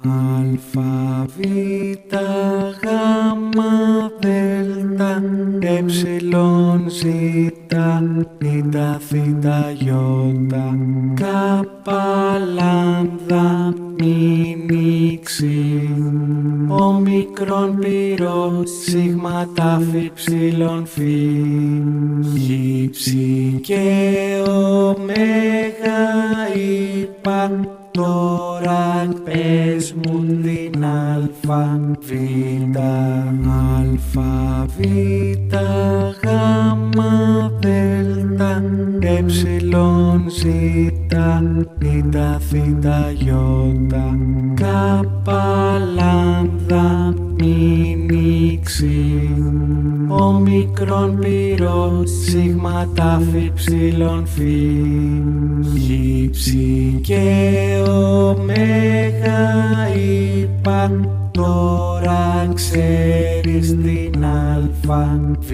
Αλφα, Β, Γ, Δέλτα, Εψιλον, Ζήτα, Ήτα, Θήτα, Ιώτα, Κάπα, Λάμδα, Μη, Ξι, Ομικρόν, Πυρό, Σίγμα, Τάφη, Ψιλον, Φι, Γ, Ψι και Ωμέγα, είπα. Τώρα πες μου την αλφα, β, αλφα, β, γάμα, δέλτα, εψιλον, ζήτα, ήτα, θήτα, ιώτα, κάπα, λάμδα, μη, ξι, ομικρόν, πυρό, σίγμα, τάφη, ψιλον, φι, γ, ψι και Ωμέγα, είπα. Τώρα ξέρεις την αλφα, β.